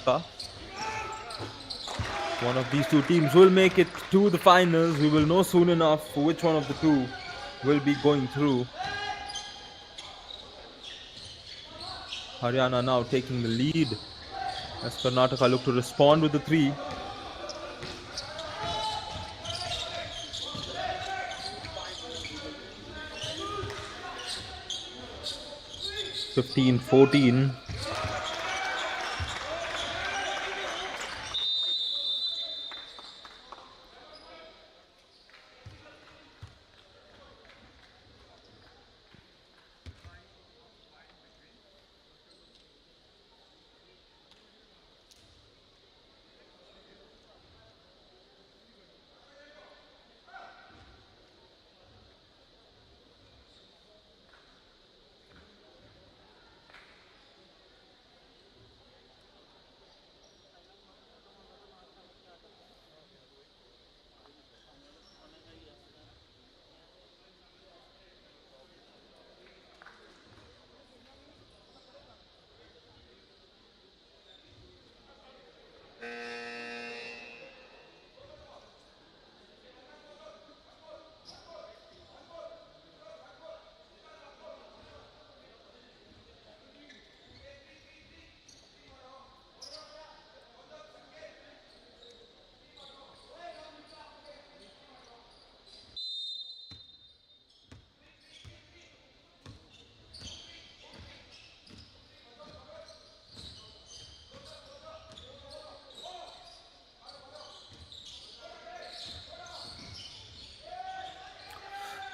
Karnataka. One of these two teams will make it to the finals. We will know soon enough which one of the two will be going through. Haryana now taking the lead as Karnataka look to respond with the three. (15-14).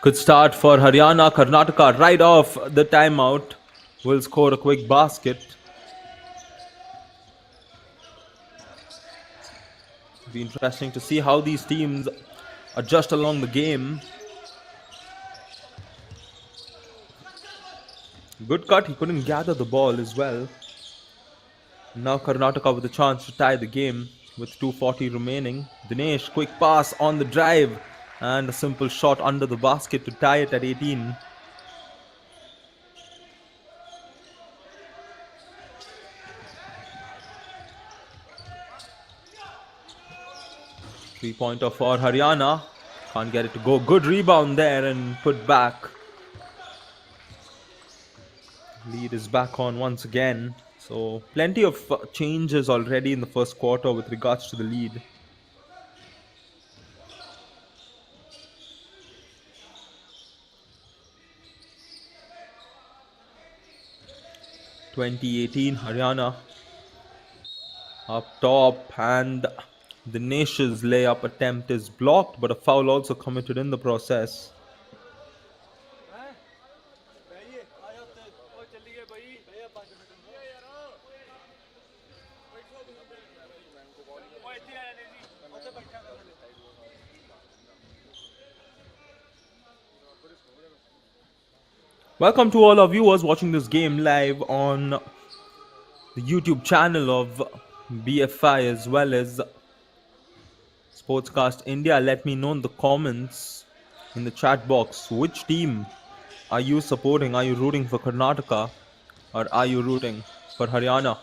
Good start for Haryana. Karnataka right off the timeout will score a quick basket. Be interesting to see how these teams adjust along the game. Good cut. He couldn't gather the ball as well. Now Karnataka with a chance to tie the game with 2:40 remaining. Dinesh, quick pass on the drive and a simple shot under the basket to tie it at 18. Three-pointer for Haryana. Can't get it to go. Good rebound there and put back. Lead is back on once again. So plenty of changes already in the first quarter with regards to the lead. (2018) Haryana up top, and Dinesh's layup attempt is blocked, but a foul also committed in the process. Welcome to all our viewers watching this game live on the YouTube channel of BFI as well as Sportscast India. Let me know in the comments in the chat box which team are you supporting. Are you rooting for Karnataka or are you rooting for Haryana?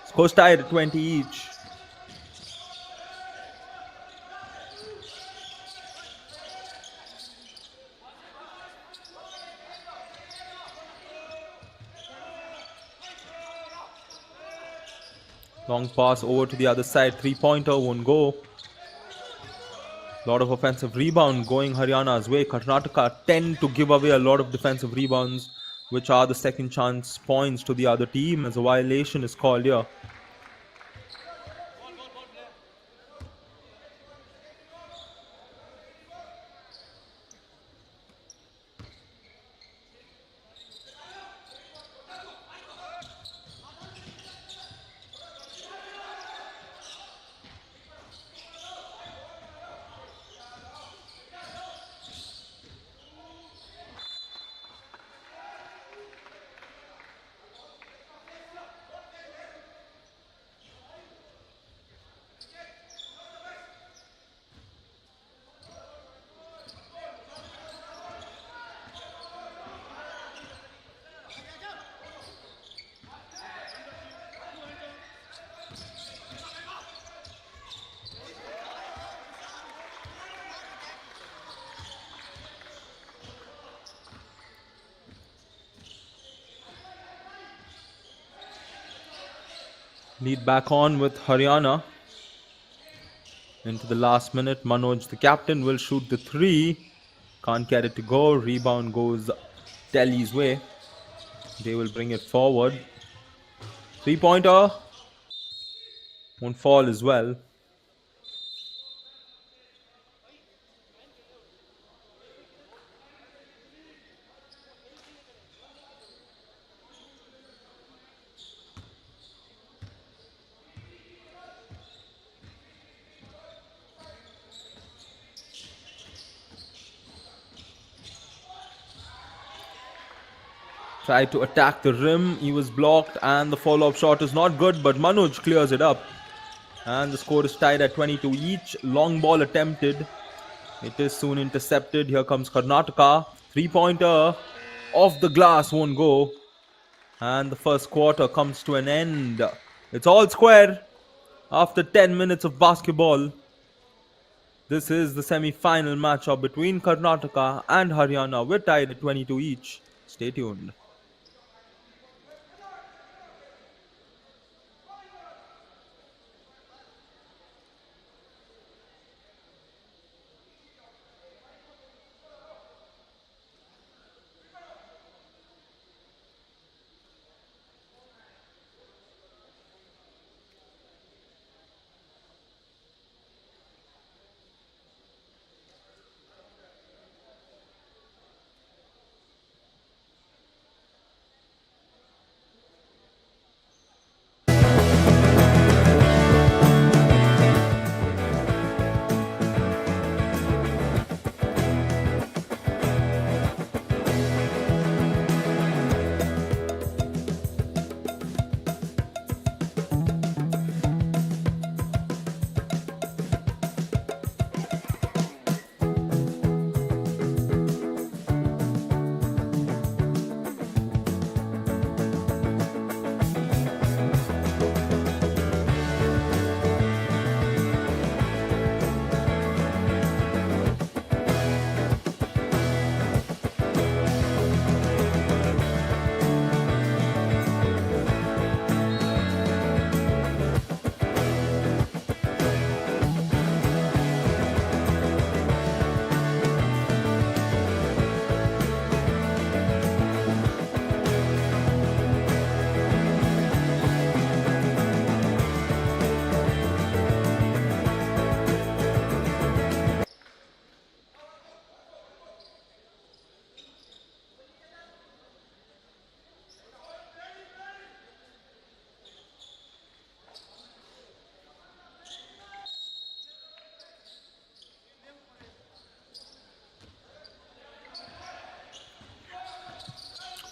Scores tied at 20 each. Long pass over to the other side. Three-pointer won't go. Lot of offensive rebound going Haryana's way. Karnataka tend to give away a lot of defensive rebounds, which are the second chance points to the other team as a violation is called here. Lead back on with Haryana. Into the last minute, Manoj, the captain, will shoot the three. Can't get it to go. Rebound goes Delhi's way. They will bring it forward. Three-pointer. Won't fall as well. Tried to attack the rim. He was blocked and the follow-up shot is not good, but Manoj clears it up. And the score is tied at 22 each. Long ball attempted. It is soon intercepted. Here comes Karnataka. Three-pointer off the glass, won't go. And the first quarter comes to an end. It's all square after 10 minutes of basketball. This is the semi-final matchup between Karnataka and Haryana. We're tied at 22 each. Stay tuned.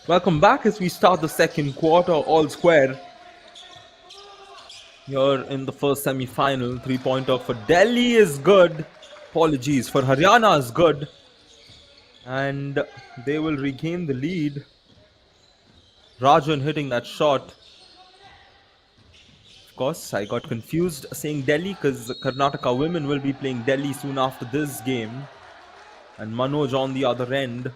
Welcome back as we start the second quarter, all square. Here in the first semi-final, three-pointer for Delhi is good. Apologies, for Haryana is good. And they will regain the lead. Rajan hitting that shot. Of course, I got confused saying Delhi because Karnataka women will be playing Delhi soon after this game. And Manoj on the other end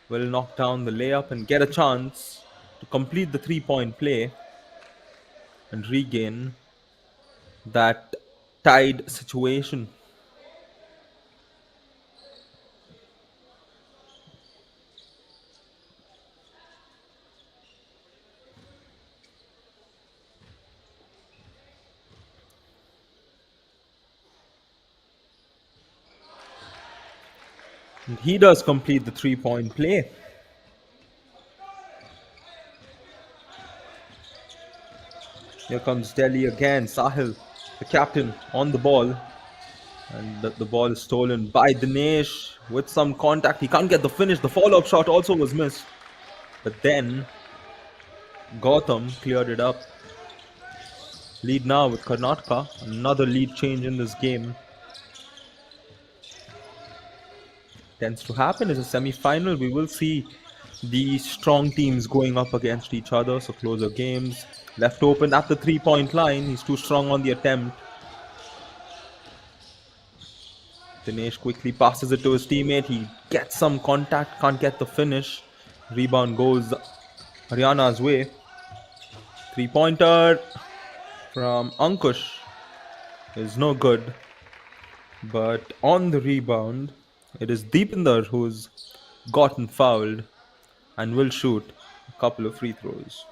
will knock down the layup and get a chance to complete the three-point play and regain that tied situation. And he does complete the three-point play. Here comes Delhi again. Sahil, the captain, on the ball. And the ball is stolen by Dinesh with some contact. He can't get the finish. The follow-up shot also was missed. But then Gautam cleared it up. Lead now with Karnataka. Another lead change in this game. Tends to happen as a semi-final. We will see the strong teams going up against each other, so closer games. Left open at the three-point line. He's too strong on the attempt. Dinesh quickly passes it to his teammate. He gets some contact, can't get the finish. Rebound goes Haryana's way. Three-pointer. from Ankush is no good. But on the rebound, it is Deepinder who's gotten fouled and will shoot a couple of free throws.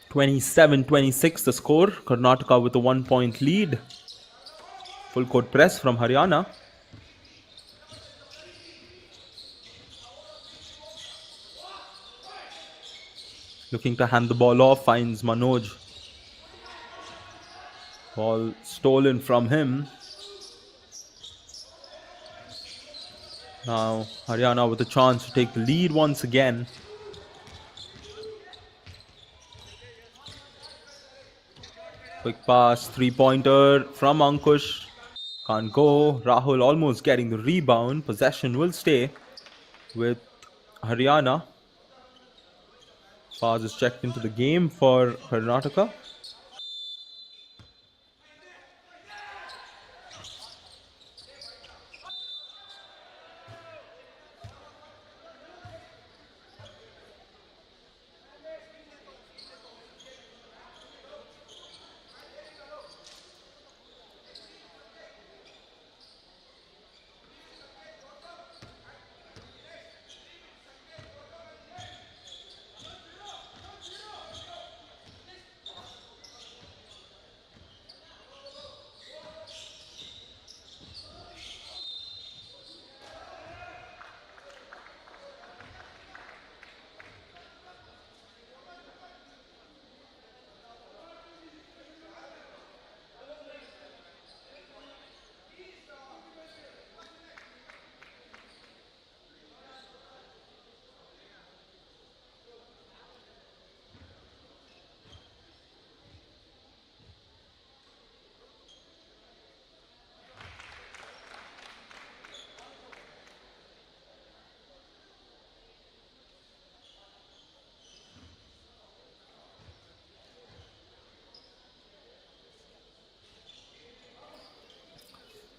27-26 the score. Karnataka with a 1 point lead. Full court press from Haryana. Looking to hand the ball off, finds Manoj. Ball stolen from him. Now Haryana with a chance to take the lead once again. Quick pass, three-pointer from Ankush. Can't go. Rahul almost getting the rebound. Possession will stay with Haryana. Faz is checked into the game for Karnataka.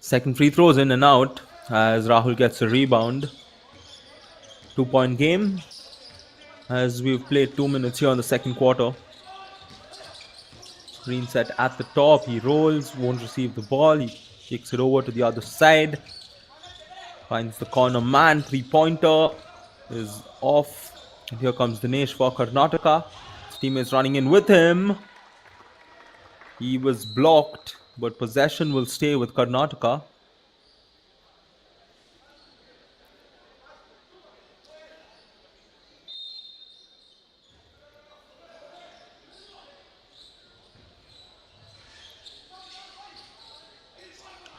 Second free throws in and out as Rahul gets a rebound. 2 point game as we've played 2 minutes here in the second quarter. Screen set at the top. He rolls, won't receive the ball. He kicks it over to the other side. Finds the corner man. Three-pointer is off. And here comes Dinesh for Karnataka. His teammates running in with him. He was blocked, but possession will stay with Karnataka.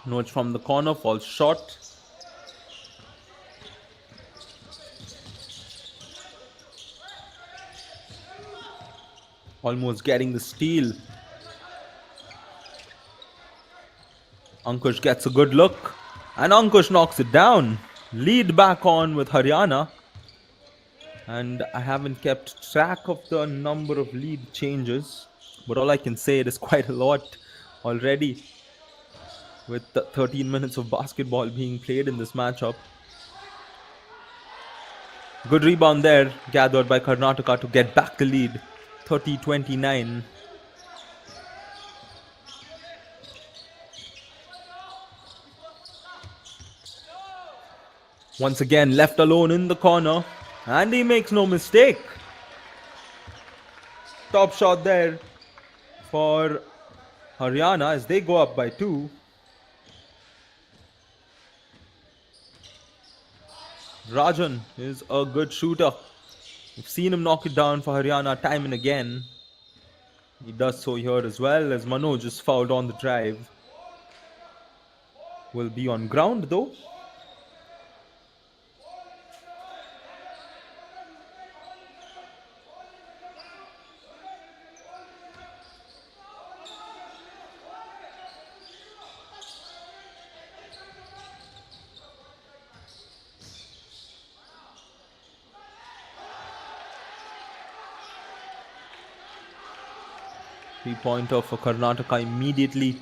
Noj from the corner, falls short. Almost getting the steal. Ankush gets a good look. And Ankush knocks it down. Lead back on with Haryana. And I haven't kept track of the number of lead changes. But all I can say, it is quite a lot already. With the 13 minutes of basketball being played in this matchup. Good rebound there, gathered by Karnataka to get back the lead. 30-29. Once again, left alone in the corner. And he makes no mistake. Top shot there for Haryana as they go up by 2. Rajan is a good shooter. We've seen him knock it down for Haryana time and again. He does so here as well as Manoj is fouled on the drive. Will be on ground though. 3-pointer for Karnataka immediately.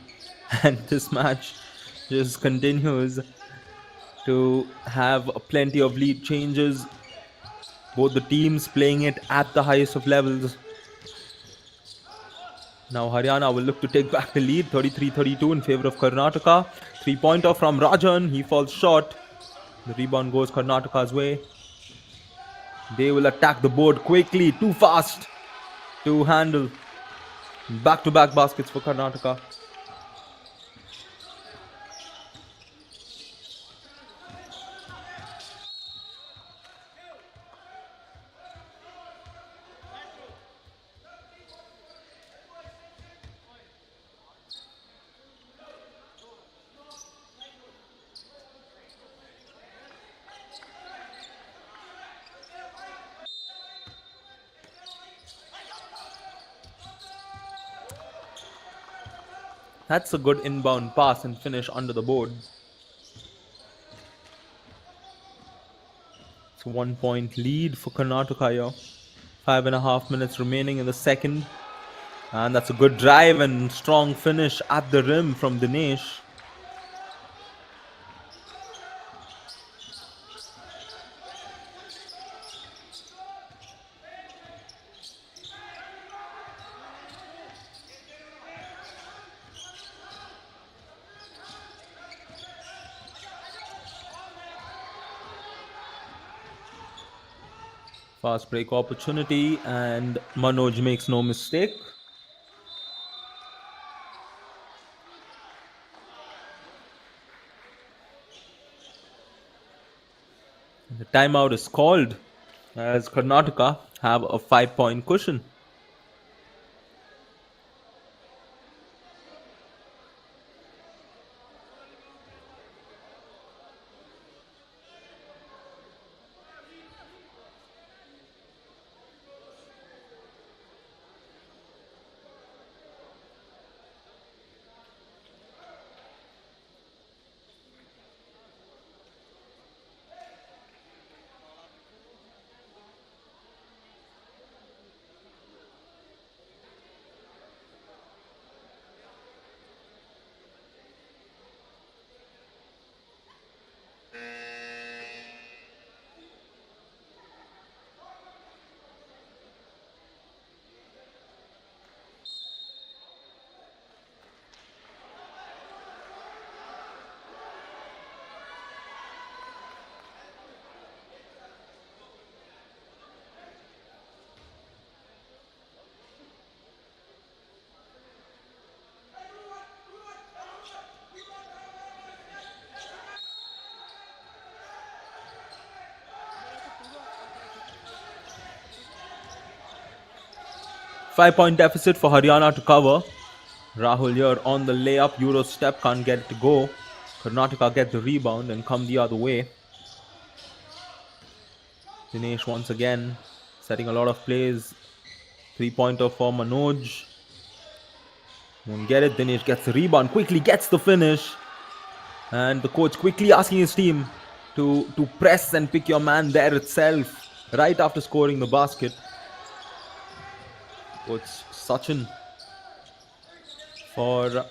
And this match just continues to have plenty of lead changes. Both the teams playing it at the highest of levels. Now Haryana will look to take back the lead, 33-32 in favor of Karnataka. 3-pointer from Rajan, he falls short. The rebound goes Karnataka's way. They will attack the board quickly, too fast to handle. Back-to-back baskets for Karnataka. That's a good inbound pass and finish under the board. It's a 1-point lead for Karnataka here. 5.5 minutes remaining in the second. And that's a good drive and strong finish at the rim from Dinesh. Fast break opportunity and Manoj makes no mistake. The timeout is called as Karnataka have a 5-point cushion. Five-point deficit for Haryana to cover. Rahul here on the layup, Euro step, can't get it to go. Karnataka get the rebound and come the other way. Dinesh once again setting a lot of plays. 3-pointer for Manoj. Won't get it. Dinesh gets the rebound, quickly gets the finish. And the coach quickly asking his team to press and pick your man there itself, right after scoring the basket. Coach Sachin for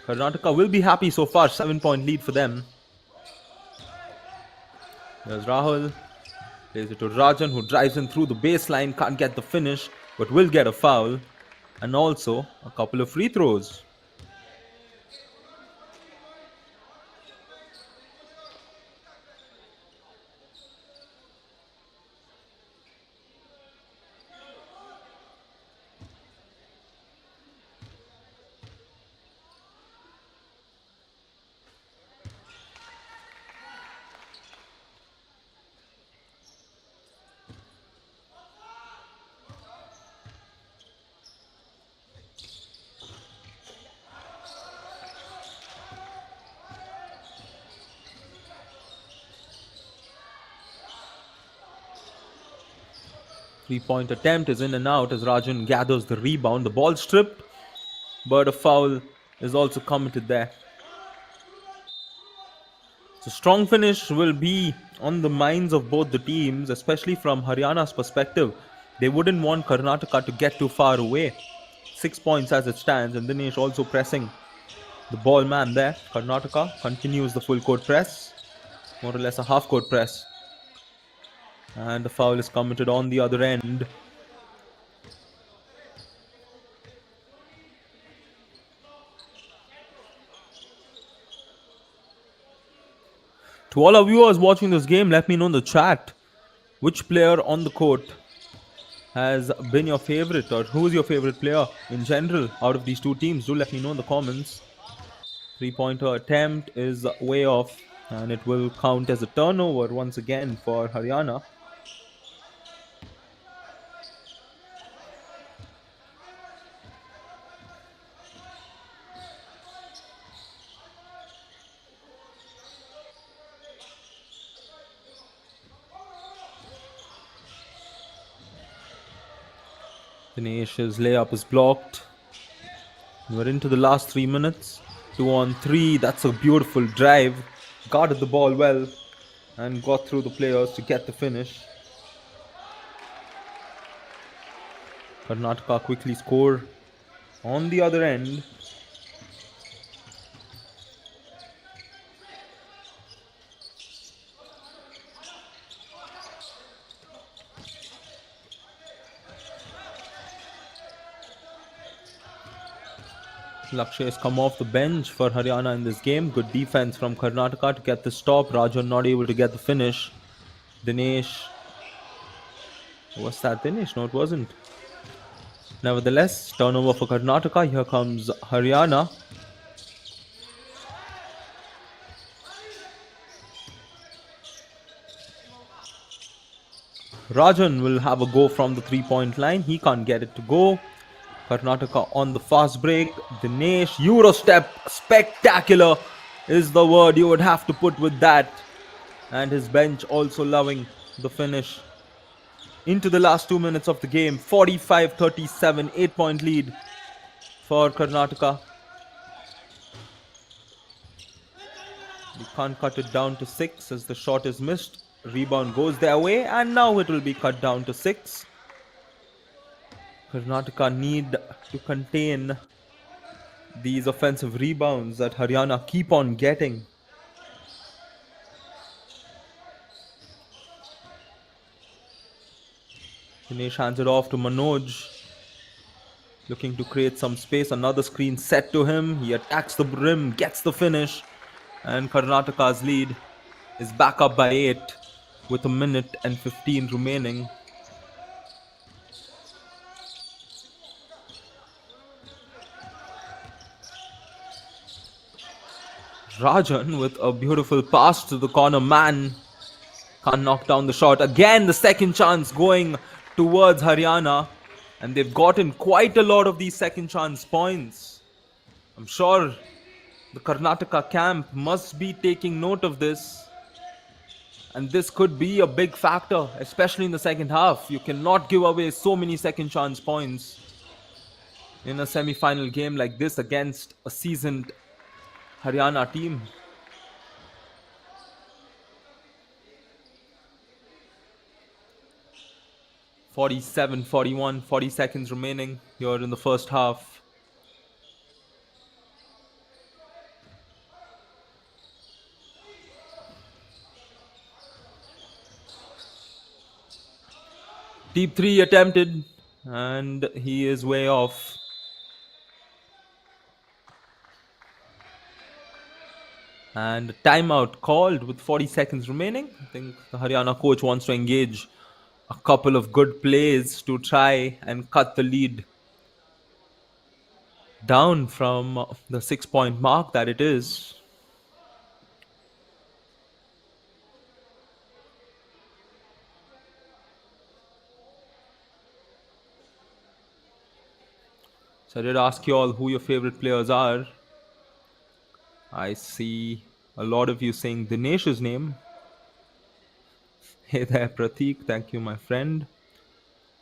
Karnataka will be happy so far. 7-point lead for them. There's Rahul. Plays it to Rajan, who drives in through the baseline. Can't get the finish, but will get a foul. And also a couple of free throws. Three-point attempt is in and out as Rajan gathers the rebound. The ball stripped, but a foul is also committed there. So strong finish will be on the minds of both the teams, especially from Haryana's perspective. They wouldn't want Karnataka to get too far away. 6 points as it stands, and Dinesh also pressing the ball man there. Karnataka continues the full court press, more or less a half court press. And the foul is committed on the other end. To all our viewers watching this game, let me know in the chat which player on the court has been your favorite, or who is your favorite player in general out of these two teams. Do let me know in the comments. Three-pointer attempt is way off, and it will count as a turnover once again for Haryana. Dinesh's layup is blocked. We're into the last 3 minutes. 2-on-3. That's a beautiful drive. Guarded the ball well and got through the players to get the finish. Karnataka quickly score on the other end. Lakshay has come off the bench for Haryana in this game. Good defense from Karnataka to get the stop. Rajan not able to get the finish. Dinesh. Was that Dinesh? No, it wasn't. Nevertheless, turnover for Karnataka. Here comes Haryana. Rajan will have a go from the three-point line. He can't get it to go. Karnataka on the fast break. Dinesh, Eurostep, spectacular is the word you would have to put with that. And his bench also loving the finish. Into the last 2 minutes of the game, 45-37, 8-point lead for Karnataka. We can't cut it down to 6 as the shot is missed. Rebound goes their way, and now it will be cut down to 6. Karnataka need to contain these offensive rebounds that Haryana keep on getting. Dinesh hands it off to Manoj, looking to create some space. Another screen set to him. He attacks the rim, gets the finish, and Karnataka's lead is back up by 8 with a minute and 15 remaining. Rajan with a beautiful pass to the corner man. Can't knock down the shot. Again, the second chance going towards Haryana. And they've gotten quite a lot of these second chance points. I'm sure the Karnataka camp must be taking note of this. And this could be a big factor, especially in the second half. You cannot give away so many second chance points in a semi-final game like this against a seasoned Haryana team. (47, 41, 40 seconds remaining here in the first half. Deep three attempted, and he is way off. And timeout called with 40 seconds remaining. I think the Haryana coach wants to engage a couple of good plays to try and cut the lead down from the 6-point mark that it is. So I did ask you all who your favorite players are. I see a lot of you saying Dinesh's name. Hey there, Prateek. Thank you, my friend.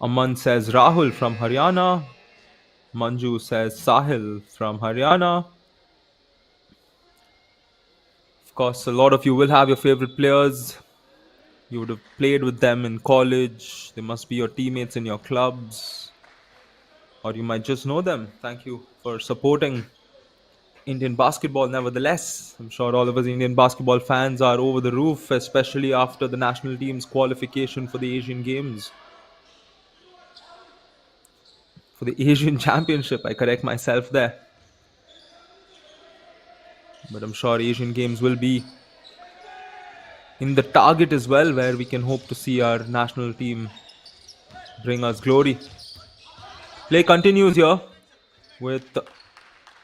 Aman says Rahul from Haryana. Manju says Sahil from Haryana. Of course, a lot of you will have your favorite players. You would have played with them in college. They must be your teammates in your clubs, or you might just know them. Thank you for supporting Indian basketball. Nevertheless, I'm sure all of us Indian basketball fans are over the roof, especially after the national team's qualification for the Asian Games, for the Asian Championship. I correct myself there. But I'm sure Asian Games will be in the target as well, where we can hope to see our national team bring us glory. Play continues here with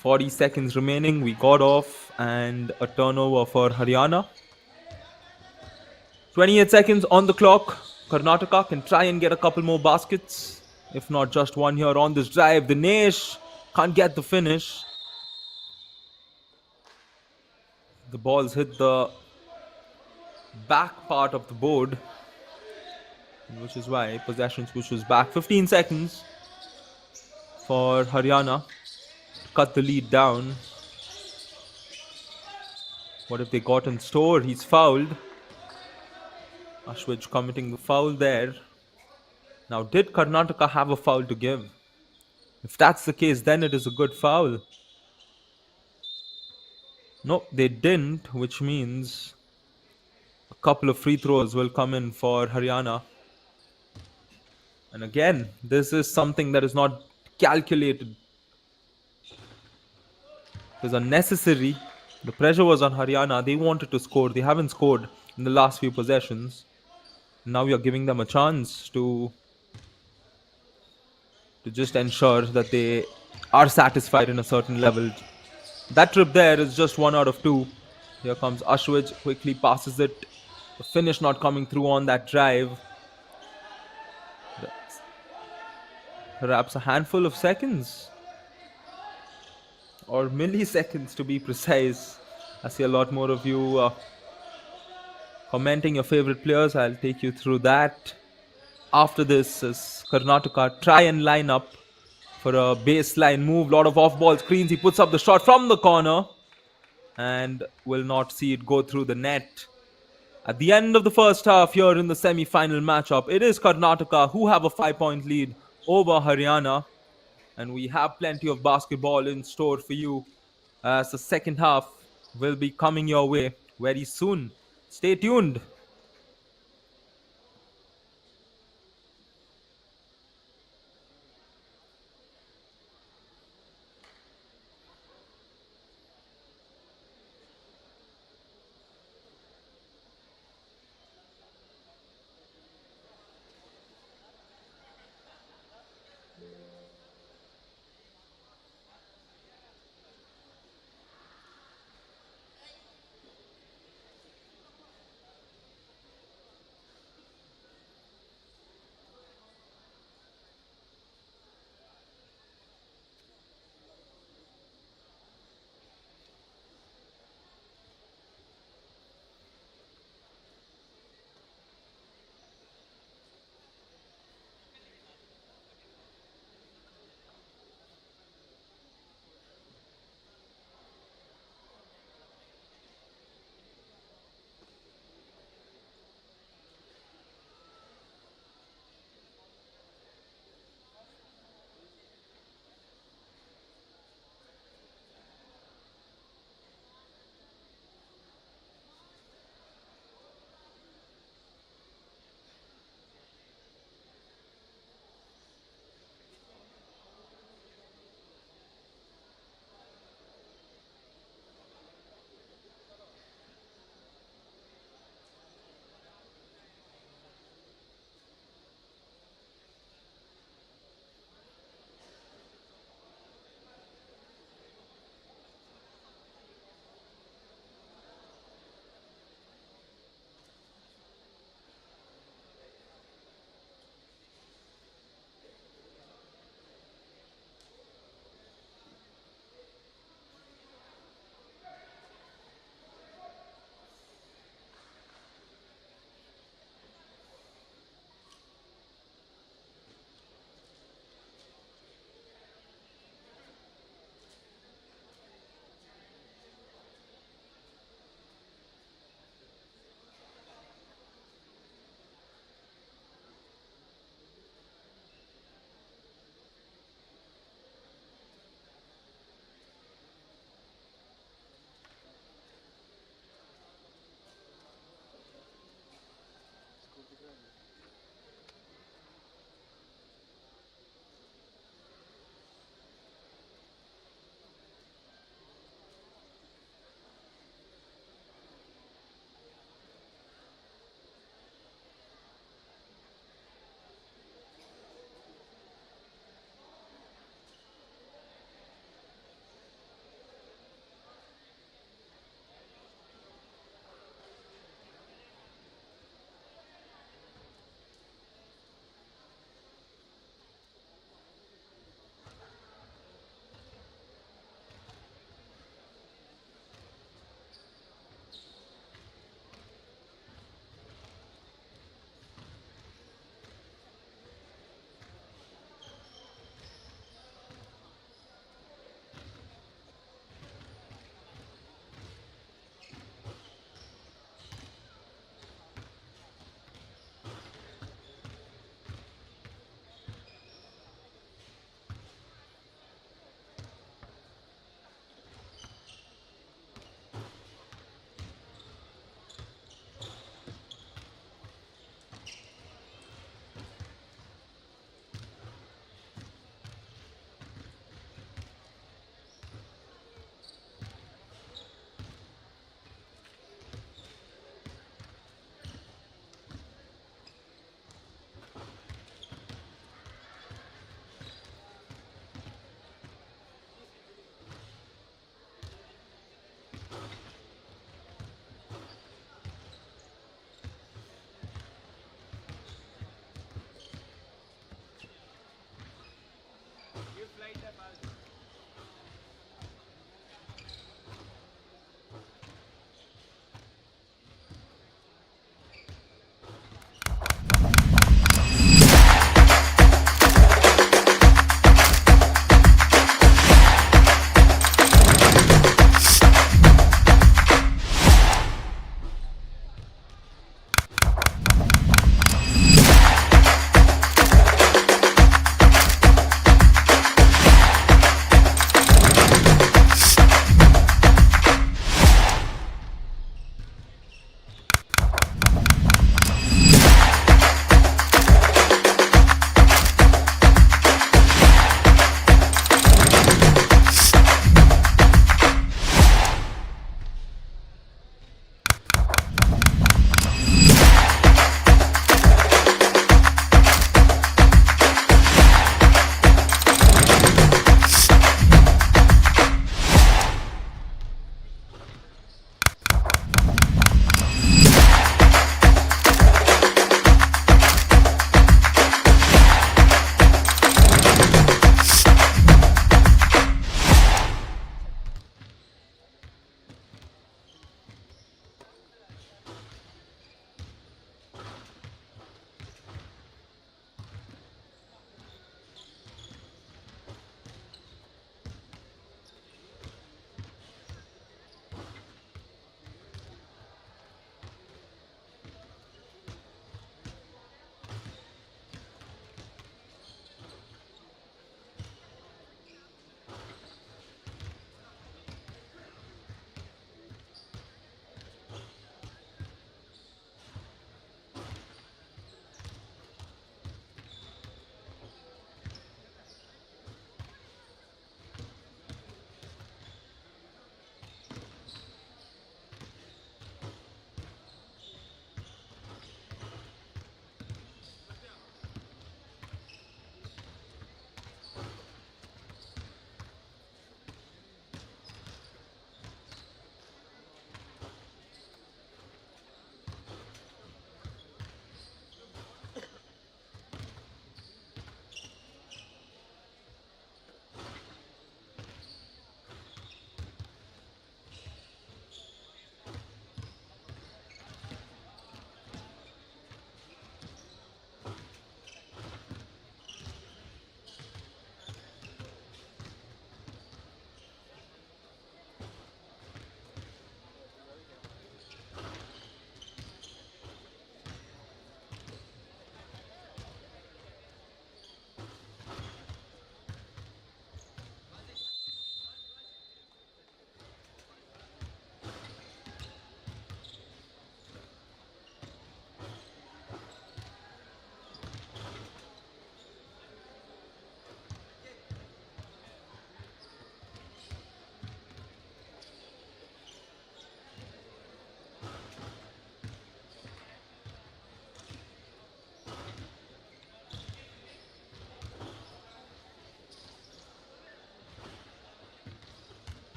40 seconds remaining. We got off and a turnover for Haryana. 28 seconds on the clock. Karnataka can try and get a couple more baskets. If not just one here on this drive. Dinesh can't get the finish. The balls hit the back part of the board, which is why possession switches back. 15 seconds for Haryana to cut the lead down. What if they got in store? He's fouled. Ashwij committing the foul there. Now, did Karnataka have a foul to give? If that's the case, then it is a good foul. No, they didn't, which means a couple of free throws will come in for Haryana. And again, this is something that is not calculated. It is unnecessary. The pressure was on Haryana. They wanted to score. They haven't scored in the last few possessions. Now you're giving them a chance to just ensure that they are satisfied in a certain level. That trip there is just 1 out of 2. Here comes Ashwij, quickly passes it. The finish not coming through on that drive. Perhaps a handful of seconds or milliseconds to be precise. I see a lot more of you commenting your favorite players. I'll take you through that. After this, as Karnataka try and line up for a baseline move. Lot of off-ball screens. He puts up the shot from the corner and will not see it go through the net. At the end of the first half here in the semi-final matchup, it is Karnataka who have a 5-point lead over Haryana. And we have plenty of basketball in store for you as the second half will be coming your way very soon. Stay tuned.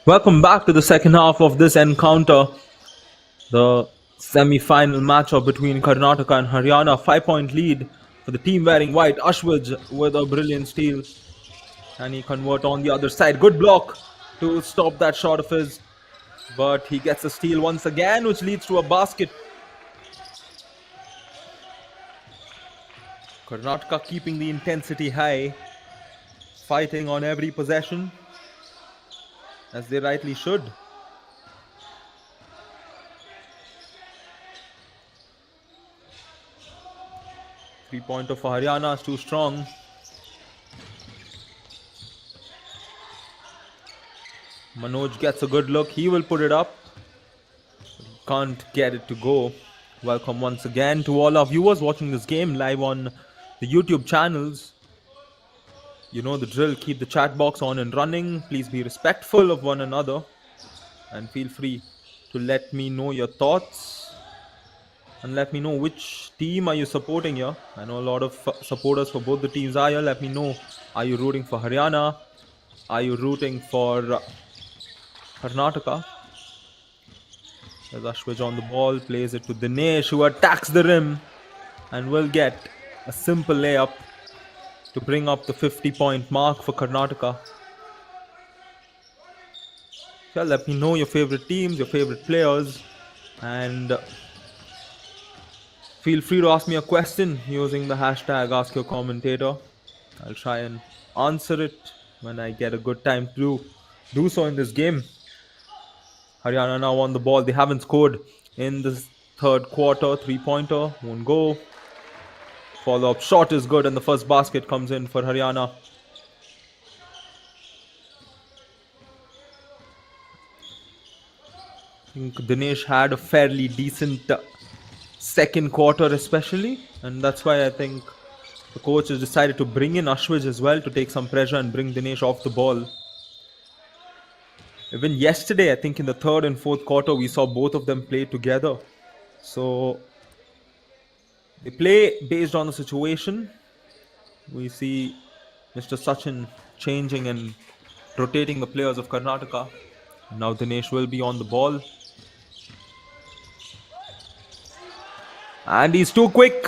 Welcome back to the second half of this encounter, the semi-final matchup between Karnataka and Haryana. 5-point lead for the team wearing white. Ashwaj with a brilliant steal. And he convert on the other side. Good block to stop that shot of his. But he gets a steal once again, which leads to a basket. Karnataka keeping the intensity high, fighting on every possession, as they rightly should. Three-pointer for Haryana is too strong. Manoj gets a good look. He will put it up. Can't get it to go. Welcome once again to all our viewers watching this game live on the YouTube channels. You know the drill. Keep the chat box on and running. Please be respectful of one another. And feel free to let me know your thoughts. And let me know which team are you supporting here. I know a lot of supporters for both the teams are here. Let me know. Are you rooting for Haryana? Are you rooting for Karnataka? As Ashwaj on the ball, plays it to Dinesh, who attacks the rim and will get a simple layup to bring up the 50-point mark for Karnataka. So let me know your favorite teams, your favorite players, and feel free to ask me a question using the hashtag AskYourCommentator. I'll try and answer it when I get a good time to do so in this game. Haryana now on the ball. They haven't scored in the third quarter. Three-pointer won't go. Follow-up shot is good, and the first basket comes in for Haryana. I think Dinesh had a fairly decent second quarter especially, and that's why I think the coach has decided to bring in Ashwaj as well to take some pressure and bring Dinesh off the ball. Even yesterday, I think in the third and fourth quarter, we saw both of them play together. So they play based on the situation. We see Mr. Sachin changing and rotating the players of Karnataka. Now Dinesh will be on the ball. And he's too quick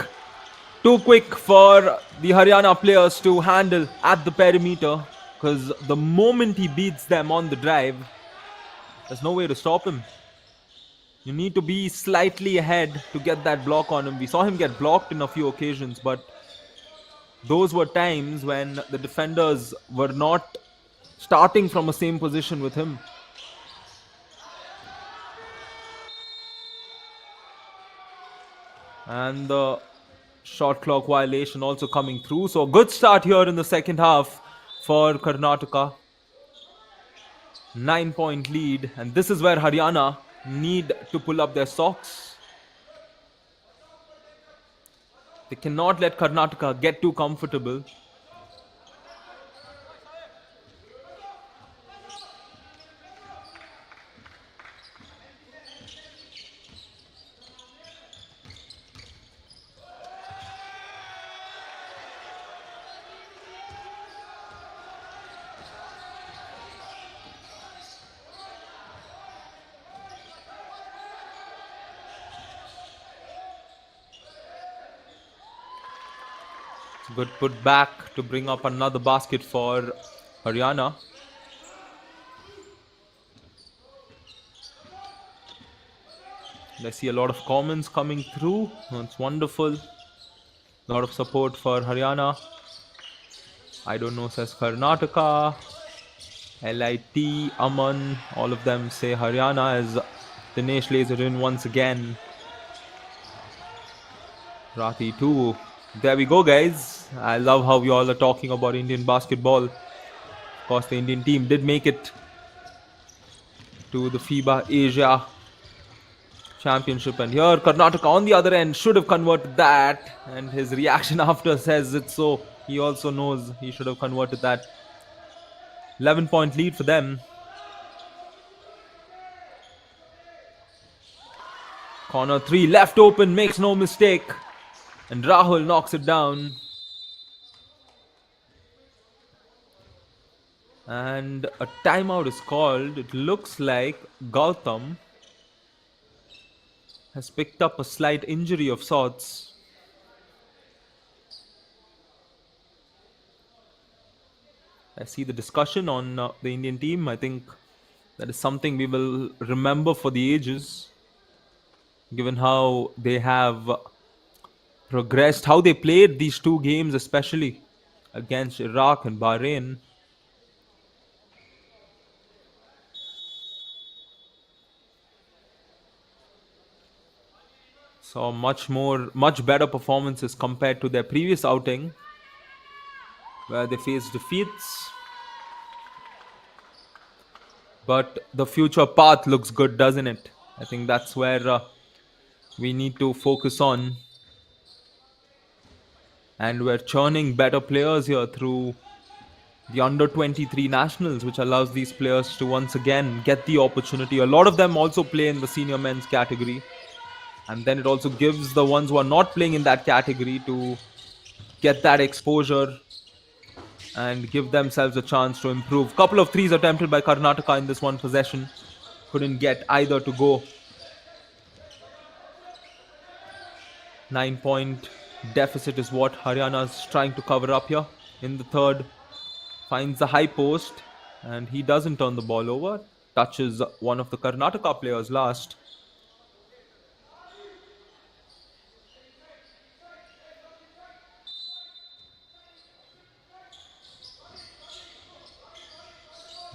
for the Haryana players to handle at the perimeter, because the moment he beats them on the drive, there's no way to stop him. You need to be slightly ahead to get that block on him. We saw him get blocked in a few occasions, but those were times when the defenders were not starting from the same position with him. And the shot clock violation also coming through. So a good start here in the second half for Karnataka. 9-point lead. And this is where Haryana need to pull up their socks. They cannot let Karnataka get too comfortable. Good put back to bring up another basket for Haryana. I see a lot of comments coming through. It's wonderful. A lot of support for Haryana. I don't know, says Karnataka. LIT, Aman, all of them say Haryana, as Dinesh lays it in once again. Rati too. There we go, guys. I love how we all are talking about Indian basketball. Of course, the Indian team did make it to the FIBA Asia Championship, and here Karnataka on the other end should have converted that, and his reaction after says it so. He also knows he should have converted that. 11-point lead for them. Corner 3 left open, makes no mistake, and Rahul knocks it down. And a timeout is called. It looks like Gautam has picked up a slight injury of sorts. I see the discussion on the Indian team. I think that is something we will remember for the ages, given how they have progressed, how they played these two games, especially against Iraq and Bahrain. Saw much better performances compared to their previous outing, where they faced defeats. But the future path looks good, doesn't it? I think that's where we need to focus on. And we're churning better players here through the under 23 nationals, which allows these players to once again get the opportunity. A lot of them also play in the senior men's category. And then it also gives the ones who are not playing in that category to get that exposure and give themselves a chance to improve. Couple of threes attempted by Karnataka in this one possession. Couldn't get either to go. 9-point deficit is what Haryana is trying to cover up here in the third. Finds the high post and he doesn't turn the ball over. Touches one of the Karnataka players last.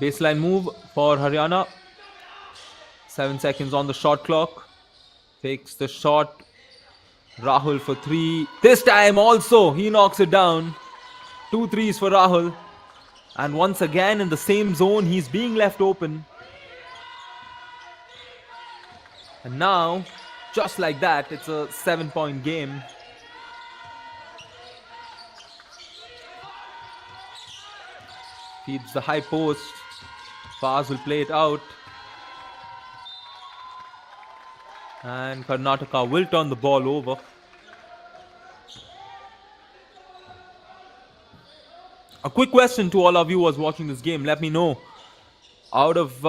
Baseline move for Haryana. 7 seconds on the shot clock. Fakes the shot. Rahul for three. This time also he knocks it down. 2 threes for Rahul. And once again in the same zone, he's being left open. And now, just like that, it's a 7-point game. Feeds the high post. Faz will play it out. And Karnataka will turn the ball over. A quick question to all of you who was watching this game. Let me know, out of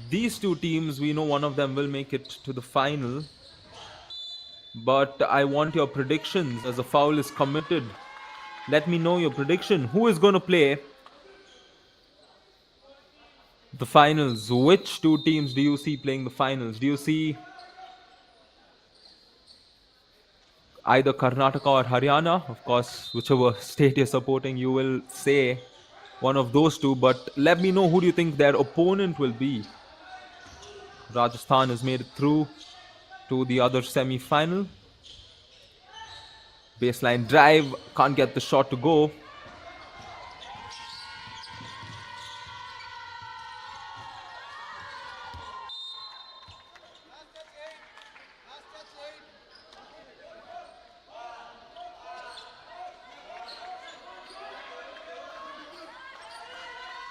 these two teams, we know one of them will make it to the final. But I want your predictions as a foul is committed. Let me know your prediction. Who is going to play the finals? Which two teams do you see playing the finals? Do you see either Karnataka or Haryana? Of course, whichever state you're supporting, you will say one of those two. But let me know, who do you think their opponent will be? Rajasthan has made it through to the other semi-final. Baseline drive, can't get the shot to go.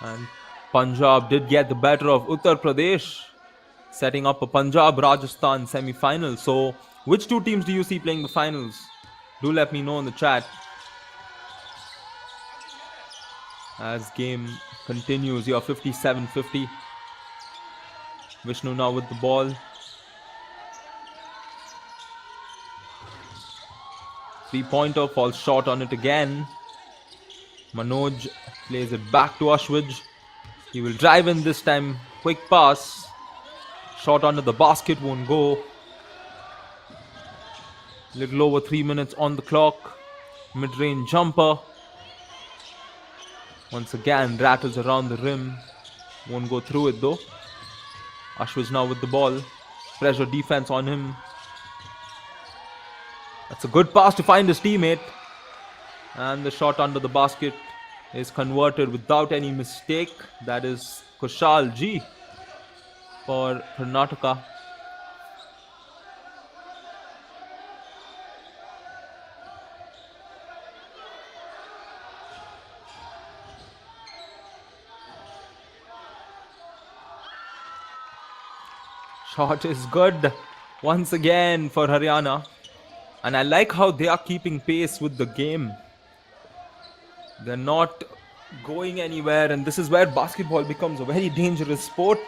And Punjab did get the better of Uttar Pradesh, setting up a Punjab-Rajasthan semi-final. So, which two teams do you see playing the finals? Do let me know in the chat. As game continues, you're 57-50. Vishnu now with the ball. Three-pointer falls short on it again. Manoj plays it back to Ashwij. He will drive in this time. Quick pass. Shot under the basket, won't go. Little over 3 minutes on the clock. Mid-range jumper. Once again, rattles around the rim. Won't go through it though. Ashwij now with the ball. Pressure defense on him. That's a good pass to find his teammate. And the shot under the basket is converted without any mistake. That is Kushal G for Karnataka. Shot is good once again for Haryana. And I like how they are keeping pace with the game. They're not going anywhere, and this is where basketball becomes a very dangerous sport,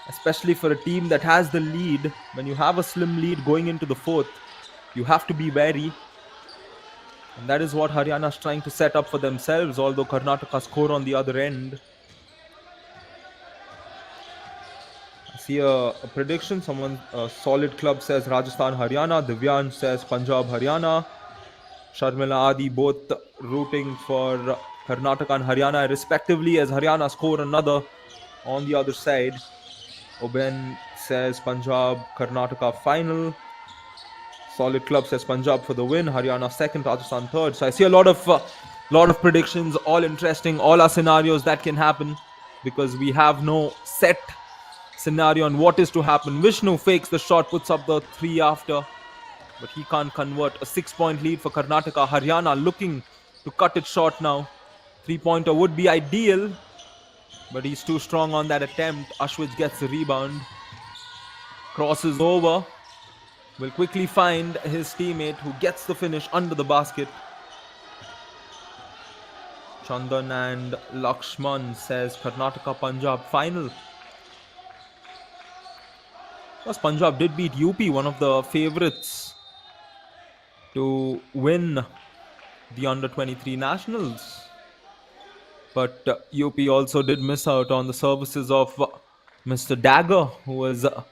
especially for a team that has the lead. When you have a slim lead going into the fourth, you have to be wary, and that is what Haryana is trying to set up for themselves, although Karnataka score on the other end. I see a prediction. Someone, Solid Club says Rajasthan Haryana, Divyansh says Punjab Haryana, Sharmila Adi both rooting for Karnataka and Haryana respectively, as Haryana score another on the other side. Oben says Punjab Karnataka final. Solid Club says Punjab for the win, Haryana second, Rajasthan third. So I see a lot of predictions, all interesting, all are scenarios that can happen because we have no set scenario on what is to happen. Vishnu fakes the shot, puts up the three after, but he can't convert. A 6 point lead for Karnataka. Haryana looking to cut it short now. 3 pointer would be ideal, but he's too strong on that attempt. Ashwich gets the rebound, crosses over, will quickly find his teammate who gets the finish under the basket. Chandan and Lakshman says Karnataka Punjab final. Because Punjab did beat UP, one of the favorites to win the under 23 nationals. But UP also did miss out on the services of Mr. Dagger, who was the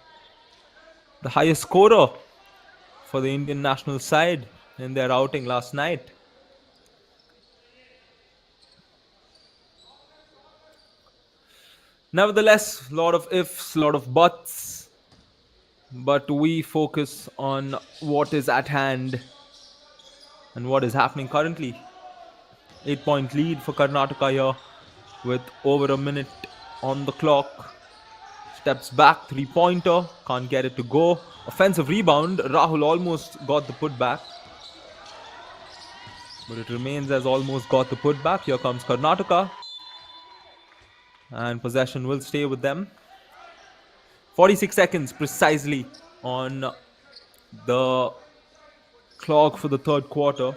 highest scorer for the Indian national side in their outing last night. Nevertheless, a lot of ifs, a lot of buts, but we focus on what is at hand and what is happening currently. 8 point lead for Karnataka here with over a minute on the clock. Steps back, 3 pointer, can't get it to go. Offensive rebound, Rahul almost got the putback, but it remains as almost got the putback. Here comes Karnataka, and possession will stay with them. 46 seconds precisely on the clock for the third quarter.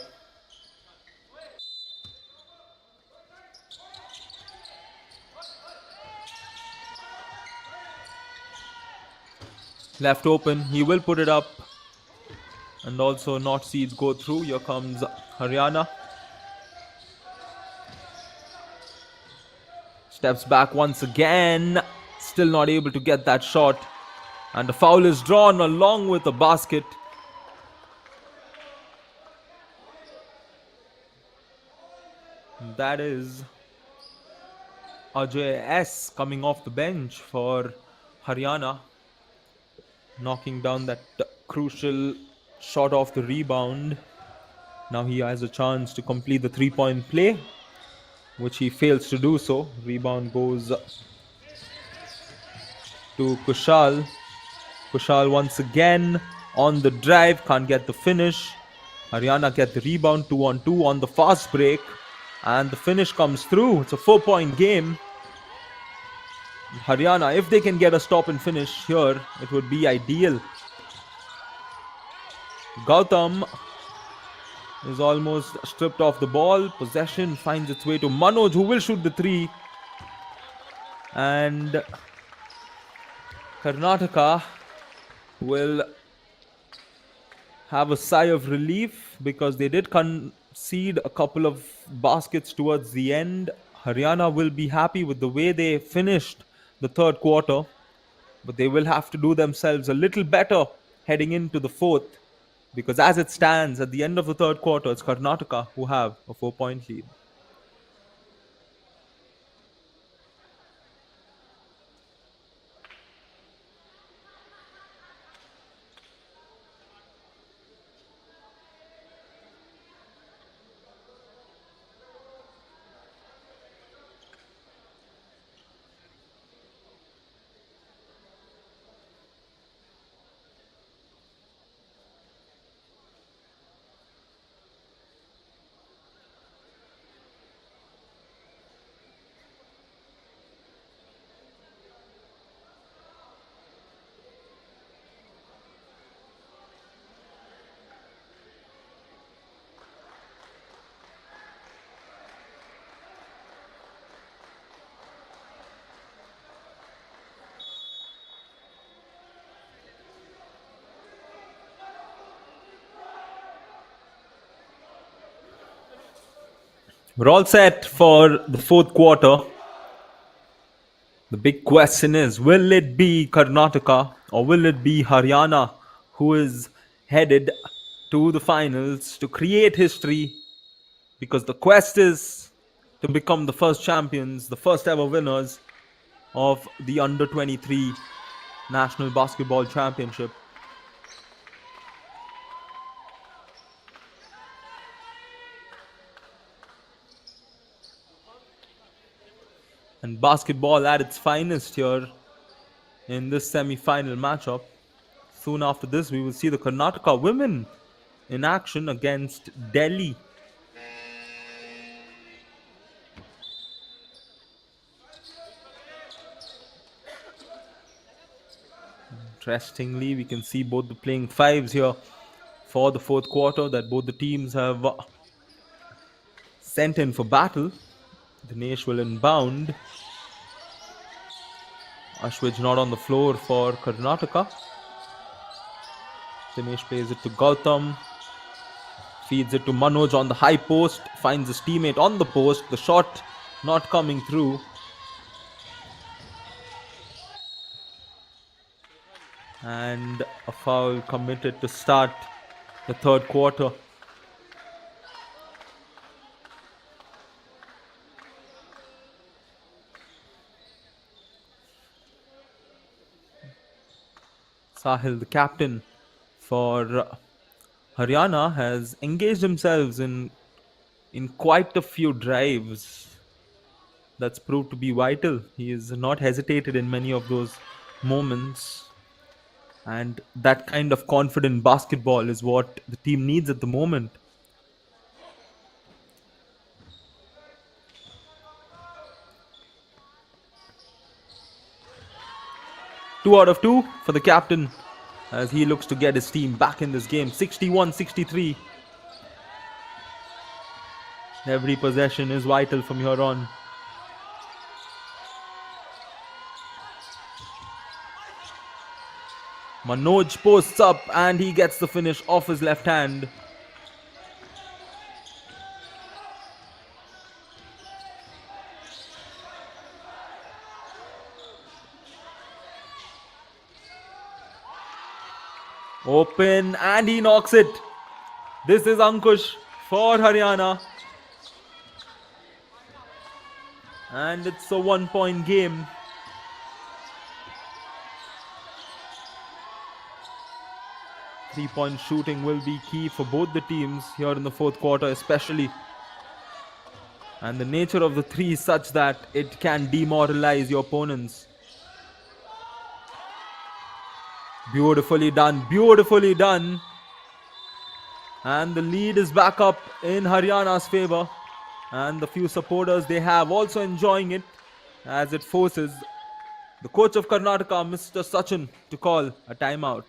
Left open, he will put it up, and also not seeds go through. Here comes Haryana. Steps back once again, still not able to get that shot, and the foul is drawn along with the basket. That is Ajay S coming off the bench for Haryana, knocking down that crucial shot off the rebound. Now he has a chance to complete the 3 point play, which he fails to do so. Rebound goes to Kushal. Kushal once again on the drive, can't get the finish. Haryana get the rebound, 2-on-2 on the fast break, and the finish comes through. It's a 4 point game. Haryana, if they can get a stop and finish here, it would be ideal. Gautam is almost stripped off the ball. Possession finds its way to Manoj, who will shoot the three. And Karnataka will have a sigh of relief because they did concede a couple of baskets towards the end. Haryana will be happy with the way they finished the third quarter, but they will have to do themselves a little better heading into the fourth, because as it stands at the end of the third quarter, it's Karnataka who have a 4 point lead. We're all set for the fourth quarter. The big question is, will it be Karnataka or will it be Haryana who is headed to the finals to create history? Because the quest is to become the first champions, the first ever winners of the Under 23 National Basketball Championship. And basketball at its finest here in this semi-final matchup. Soon after this, we will see the Karnataka women in action against Delhi. Interestingly, we can see both the playing fives here for the fourth quarter that both the teams have sent in for battle. Dinesh will inbound. Ashwij not on the floor for Karnataka. Dinesh plays it to Gautam. Feeds it to Manoj on the high post. Finds his teammate on the post. The shot not coming through. And a foul committed to start the third quarter. Sahil, the captain for Haryana, has engaged himself in quite a few drives. That's proved to be vital. He has not hesitated in many of those moments. And that kind of confident basketball is what the team needs at the moment. Two out of two for the captain as he looks to get his team back in this game. 61-63. Every possession is vital from here on. Manoj posts up and he gets the finish off his left hand. Open and he knocks it. This is Ankush for Haryana. And it's a 1-point game. Three-point shooting will be key for both the teams here in the fourth quarter especially. And the nature of the three is such that it can demoralize your opponents. Beautifully done, beautifully done. And the lead is back up in Haryana's favor. And the few supporters they have also enjoying it as it forces the coach of Karnataka, Mr. Sachin, to call a timeout.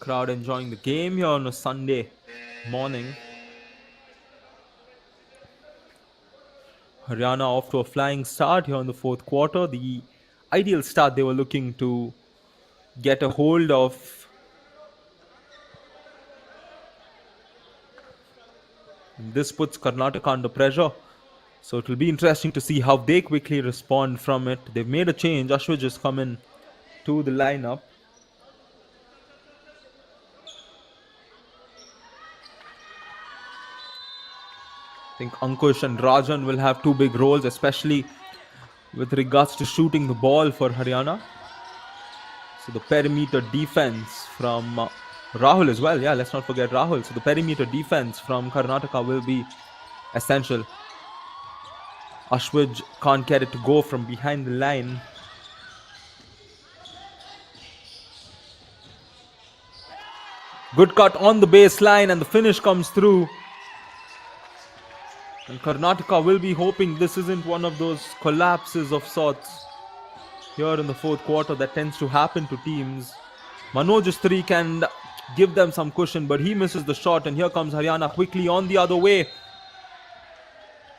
Crowd enjoying the game here on a Sunday morning. Haryana off to a flying start here in the fourth quarter. The ideal start they were looking to get a hold of. This puts Karnataka under pressure. So it will be interesting to see how they quickly respond from it. They've made a change. Ashwij has come in to the lineup. I think Ankush and Rajan will have two big roles, especially with regards to shooting the ball for Haryana. So the perimeter defense from Rahul as well. Yeah, let's not forget Rahul. So the perimeter defense from Karnataka will be essential. Ashwij can't get it to go from behind the line. Good cut on the baseline and the finish comes through. And Karnataka will be hoping this isn't one of those collapses of sorts here in the fourth quarter that tends to happen to teams. Manoj's three can give them some cushion, but he misses the shot, and here comes Haryana quickly on the other way.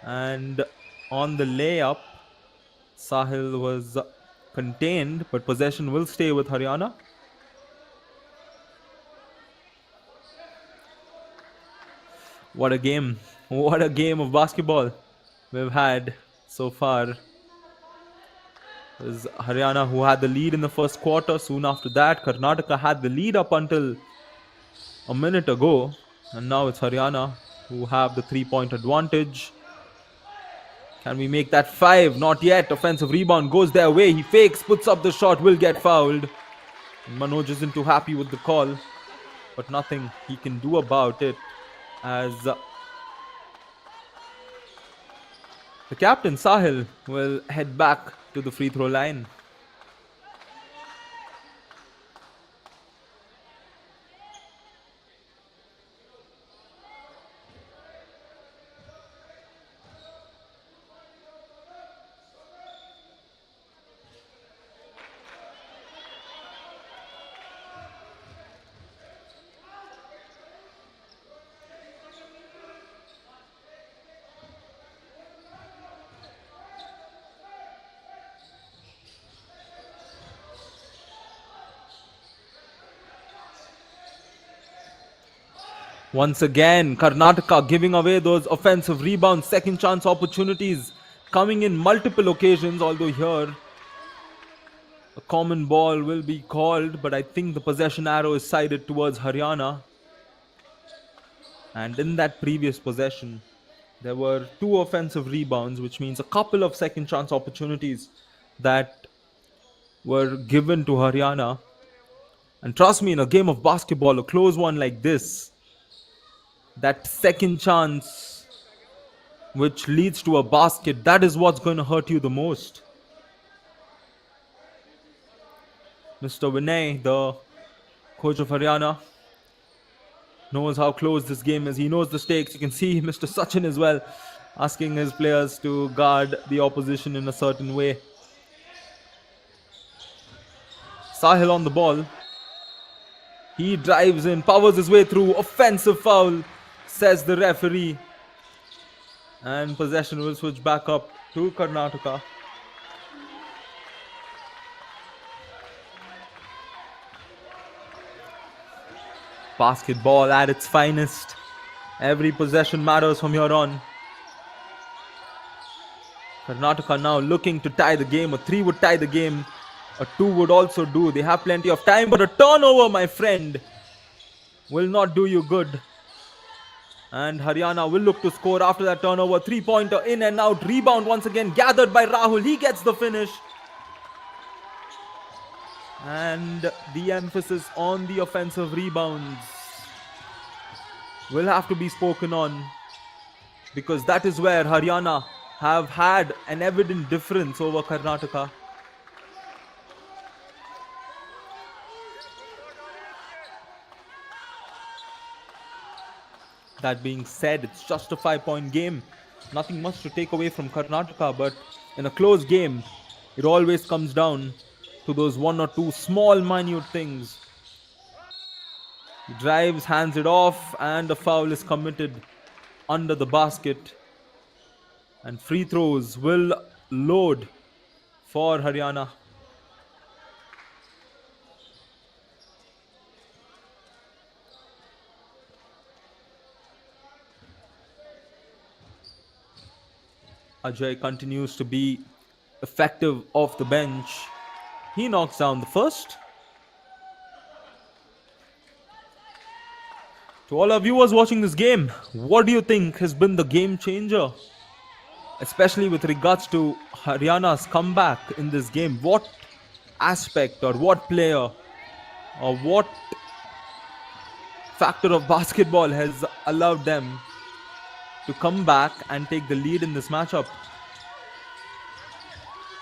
And on the layup, Sahil was contained, but possession will stay with Haryana. What a game. What a game of basketball we've had so far. It was Haryana who had the lead in the first quarter. Soon after that, Karnataka had the lead up until a minute ago. And now it's Haryana who have the 3-point advantage. Can we make that 5? Not yet. Offensive rebound goes their way. He fakes, puts up the shot, will get fouled. And Manoj isn't too happy with the call, but nothing he can do about it, as the captain Sahil will head back to the free throw line. Once again, Karnataka giving away those offensive rebounds, second chance opportunities coming in multiple occasions, although here a common ball will be called, but I think the possession arrow is sided towards Haryana. And in that previous possession, there were 2 offensive rebounds, which means a couple of second chance opportunities that were given to Haryana. And trust me, in a game of basketball, a close one like this, that second chance which leads to a basket, that is what's going to hurt you the most. Mr. Vinay, the coach of Haryana, knows how close this game is. He knows the stakes. You can see Mr. Sachin as well asking his players to guard the opposition in a certain way. Sahil on the ball. He drives in, powers his way through. Offensive foul, says the referee. And possession will switch back up to Karnataka. Basketball at its finest. Every possession matters from here on. Karnataka now looking to tie the game. A 3 would tie the game. A 2 would also do. They have plenty of time, but a turnover, my friend, will not do you good. And Haryana will look to score after that turnover. 3-pointer in and out. Rebound once again gathered by Rahul. He gets the finish. And the emphasis on the offensive rebounds will have to be spoken on, because that is where Haryana have had an evident difference over Karnataka. That being said, it's just a 5-point game. Nothing much to take away from Karnataka, but in a close game, it always comes down to those 1 or 2 small, minute things. He drives, hands it off, and a foul is committed under the basket. And free throws will load for Haryana. Ajay continues to be effective off the bench. He knocks down the first. To all our viewers watching this game, what do you think has been the game changer? Especially with regards to Haryana's comeback in this game. What aspect or what player or what factor of basketball has allowed them to come back and take the lead in this matchup?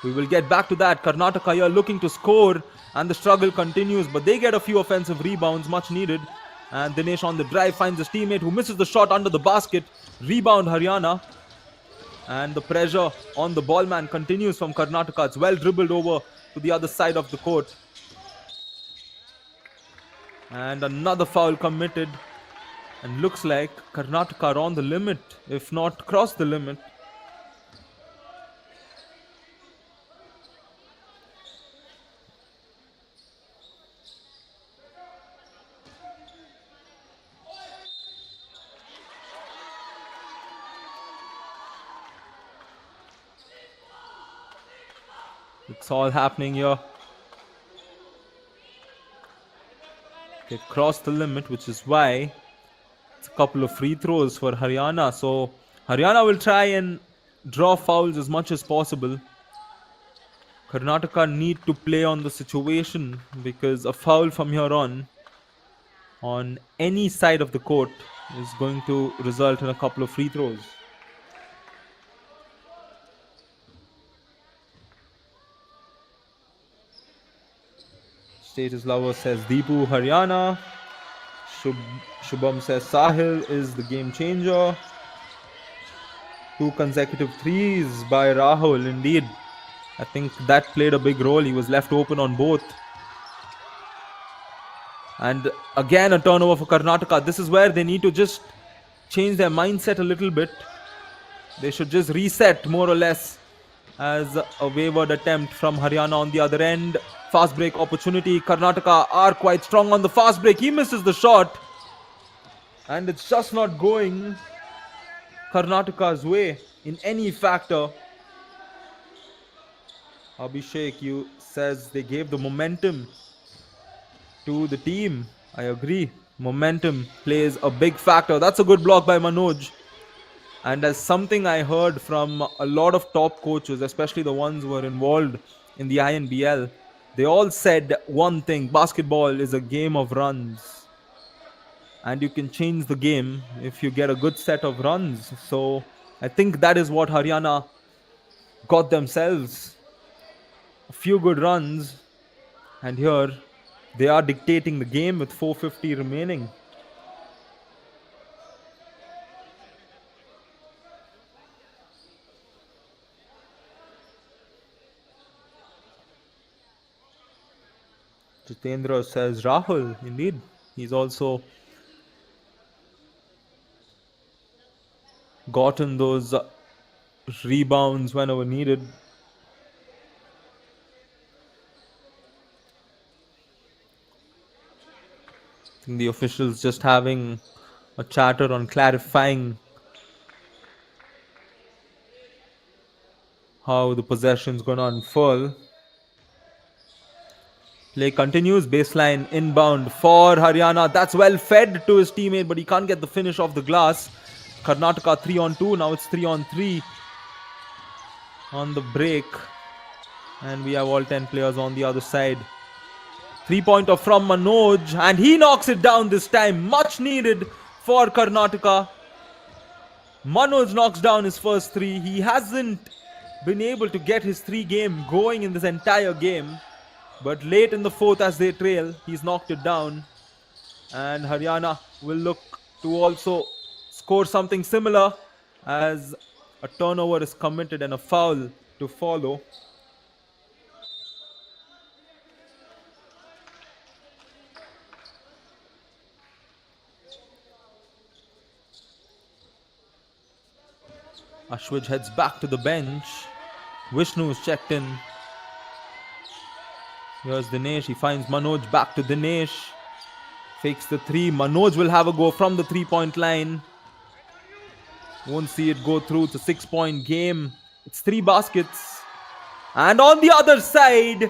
We will get back to that. Karnataka here looking to score, and the struggle continues, but they get a few offensive rebounds, much needed. And Dinesh on the drive finds his teammate who misses the shot under the basket. Rebound Haryana. And the pressure on the ball man continues from Karnataka. It's well dribbled over to the other side of the court. And another foul committed. And looks like Karnataka are on the limit, if not cross the limit. It's all happening here. They crossed the limit, which is why it's a couple of free throws for Haryana. So Haryana will try and draw fouls as much as possible. Karnataka need to play on the situation because a foul from here on any side of the court is going to result in a couple of free throws. Status Lover says Deepu Haryana. Shubham says Sahil is the game changer. 2 consecutive threes by Rahul, indeed. I think that played a big role. He was left open on both. And again a turnover for Karnataka. This is where they need to just change their mindset a little bit. They should just reset more or less, as a wayward attempt from Haryana on the other end. Fast break opportunity. Karnataka are quite strong on the fast break. He misses the shot. And it's just not going Karnataka's way in any factor. Abhishek, you says they gave the momentum to the team. I agree. Momentum plays a big factor. That's a good block by Manoj. And as something I heard from a lot of top coaches, especially the ones who are involved in the INBL, they all said one thing: basketball is a game of runs. And you can change the game if you get a good set of runs. So I think that is what Haryana got themselves. A few good runs. And here they are dictating the game with 4:50 remaining. Jitendra says Rahul. Indeed, he's also gotten those rebounds whenever needed. I think the officials just having a chatter on clarifying how the possession's going to unfurl. Play continues. Baseline inbound for Haryana. That's well fed to his teammate, but he can't get the finish off the glass. Karnataka 3-on-2. Now it's 3-on-3 on the break. And we have all 10 players on the other side. 3-pointer from Manoj. And he knocks it down this time. Much needed for Karnataka. Manoj knocks down his first 3. He hasn't been able to get his 3 game going in this entire game. But late in the 4th, as they trail, he's knocked it down. And Haryana will look to also score something similar, as a turnover is committed and a foul to follow. Ashwij heads back to the bench. Vishnu's checked in. Here's Dinesh. He finds Manoj. Back to Dinesh. Fakes the 3. Manoj will have a go from the 3-point line. Won't see it go through. It's a 6-point game. It's 3 baskets. And on the other side,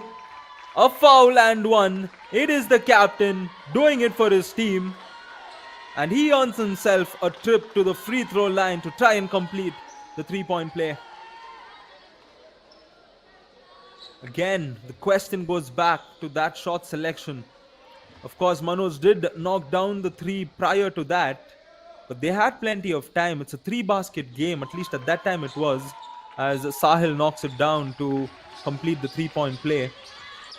a foul and 1. It is the captain doing it for his team. And he earns himself a trip to the free throw line to try and complete the 3-point play. Again, the question goes back to that shot selection. Of course, Manoj did knock down the 3 prior to that, but they had plenty of time. It's a 3-basket game, at least at that time it was, as Sahil knocks it down to complete the 3-point play.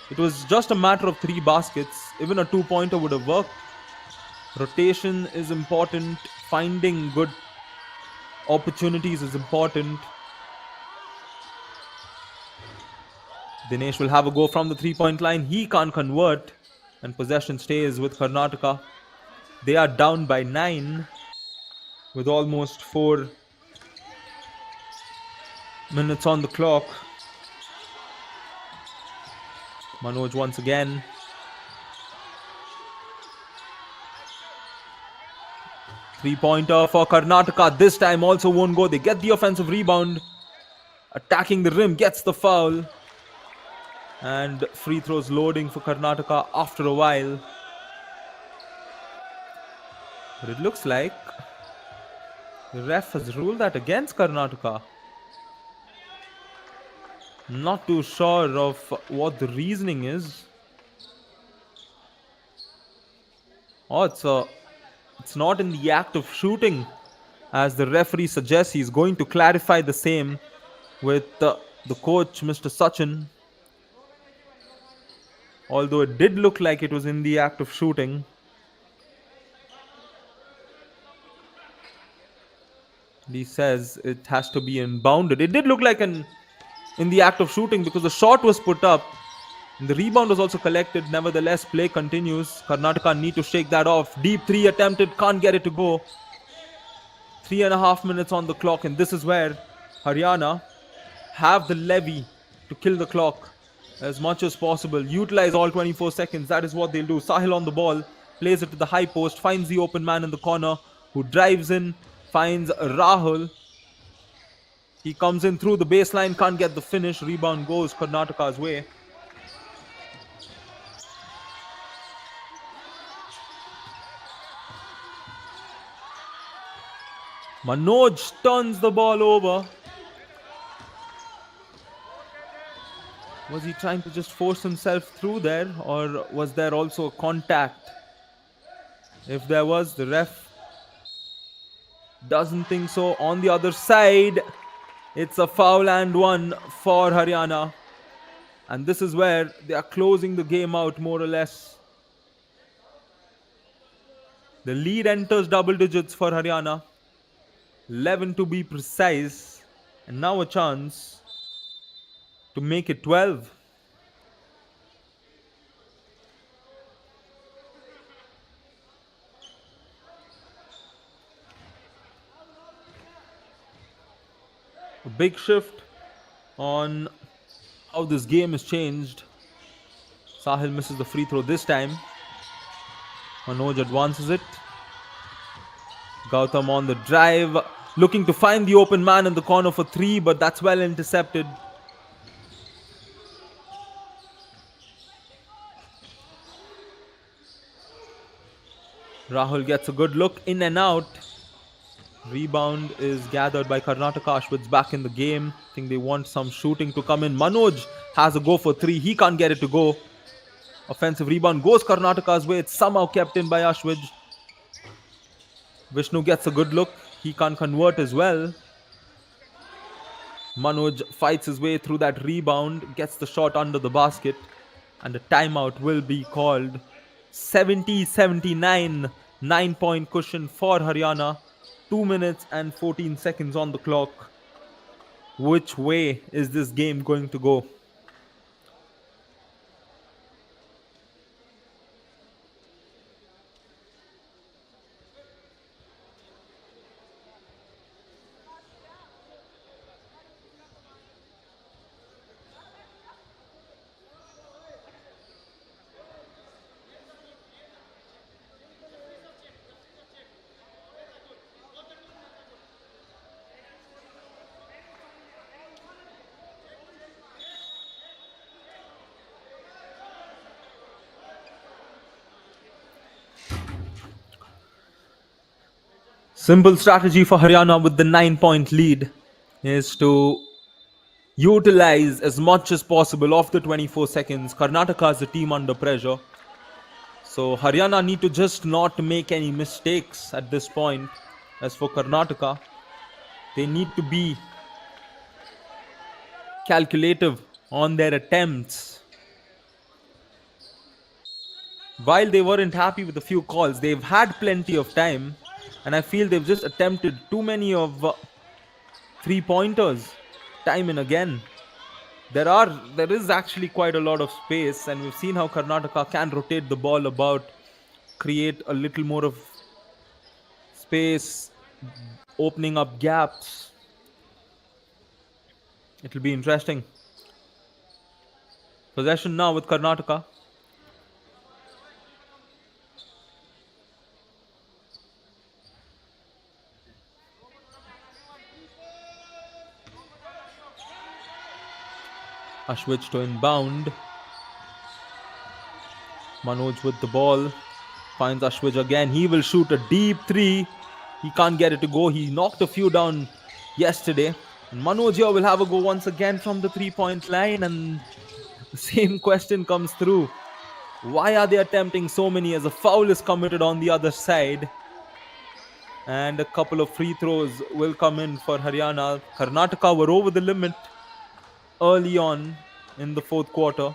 It was just a matter of 3 baskets. Even a 2-pointer would have worked. Rotation is important. Finding good opportunities is important. Dinesh will have a go from the 3-point line. He can't convert. and possession stays with Karnataka. They are down by 9 with almost 4 minutes on the clock. Manoj once again. Three-pointer for Karnataka. This time also won't go. They get the offensive rebound. Attacking the rim, gets the foul. And free throws loading for Karnataka after a while. But it looks like the ref has ruled that against Karnataka. Not too sure of what the reasoning is. Oh, it's not in the act of shooting, as the referee suggests. He's going to clarify the same with the coach, Mr. Sachin. Although it did look like it was in the act of shooting. He says it has to be inbounded. It did look like in the act of shooting because the shot was put up and the rebound was also collected. Nevertheless, play continues. Karnataka need to shake that off. Deep three attempted, can't get it to go. 3.5 minutes on the clock, and this is where Haryana have the levy to kill the clock as much as possible. Utilize all 24 seconds. That is what they'll do. Sahil on the ball, plays it to the high post, finds the open man in the corner, who drives in, finds Rahul. He comes in through the baseline, can't get the finish. Rebound goes Karnataka's way. Manoj turns the ball over. Was he trying to just force himself through there, or was there also a contact? If there was, the ref doesn't think so. On the other side, it's a foul and one for Haryana. And this is where they are closing the game out, more or less. The lead enters double digits for Haryana. 11 to be precise. And now a chance to make it 12. A big shift on how this game has changed. Sahil misses the free throw this time. Manoj advances it. Gautam on the drive, looking to find the open man in the corner for three, but that's well intercepted. Rahul gets a good look, in and out. Rebound is gathered by Karnataka. Ashwit's back in the game. I think they want some shooting to come in. Manoj has a go for three. He can't get it to go. Offensive rebound goes Karnataka's way. It's somehow kept in by Ashwit. Vishnu gets a good look. He can't convert as well. Manoj fights his way through that rebound. Gets the shot under the basket. And a timeout will be called. 70-79. 9-point cushion for Haryana. 2 minutes and 14 seconds on the clock. Which way is this game going to go? Simple strategy for Haryana with the 9-point lead is to utilize as much as possible of the 24 seconds. Karnataka is the team under pressure. So Haryana need to just not make any mistakes at this point. As for Karnataka, they need to be calculative on their attempts. While they weren't happy with a few calls, they've had plenty of time. And I feel they've just attempted too many of 3-pointers time and again. There is actually quite a lot of space, and we've seen how Karnataka can rotate the ball about, create a little more of space, opening up gaps. It'll be interesting. Possession now with Karnataka. Ashwich to inbound. Manoj with the ball. Finds Ashwich again. He will shoot a deep three. He can't get it to go. He knocked a few down yesterday. And Manoj here will have a go once again from the 3-point line. And the same question comes through. Why are they attempting so many as a foul is committed on the other side? And a couple of free throws will come in for Haryana. Karnataka were over the limit early on in the fourth quarter.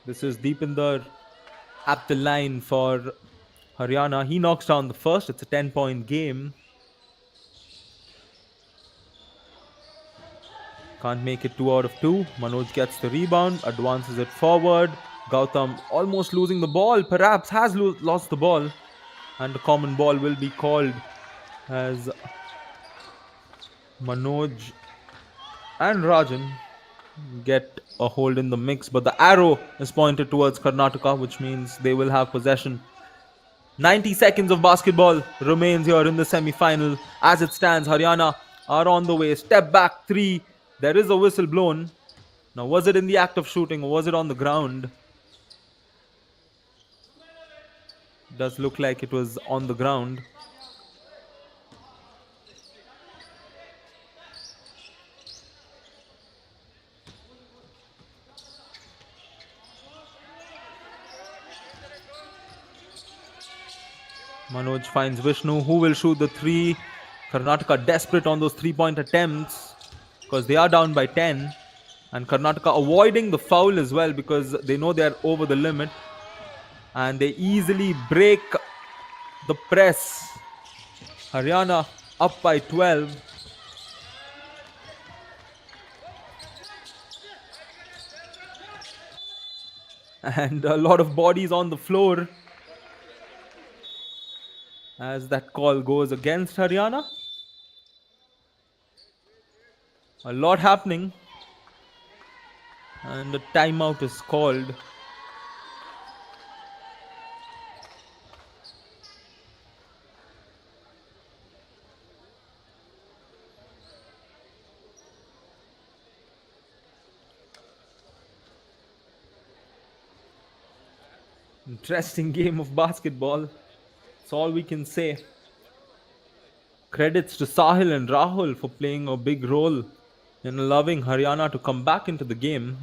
This is Deepinder at the line for Haryana. He knocks down the first. It's a 10-point game. Can't make it 2 out of 2. Manoj gets the rebound, advances it forward. Gautam almost losing the ball, perhaps has lost the ball. And a common ball will be called as Manoj and Rajan get a hold in the mix. But the arrow is pointed towards Karnataka, which means they will have possession. 90 seconds of basketball remains here in the semi-final. As it stands, Haryana are on the way. Step back three. There is a whistle blown. Now, was it in the act of shooting or was it on the ground? Does look like it was on the ground. Manoj finds Vishnu, who will shoot the three. Karnataka desperate on those 3-point attempts because they are down by 10. And Karnataka avoiding the foul as well because they know they are over the limit. And they easily break the press. Haryana up by 12. And a lot of bodies on the floor as that call goes against Haryana. A lot happening. And the timeout is called. Interesting game of basketball. That's all we can say. Credits to Sahil and Rahul for playing a big role in allowing Haryana to come back into the game.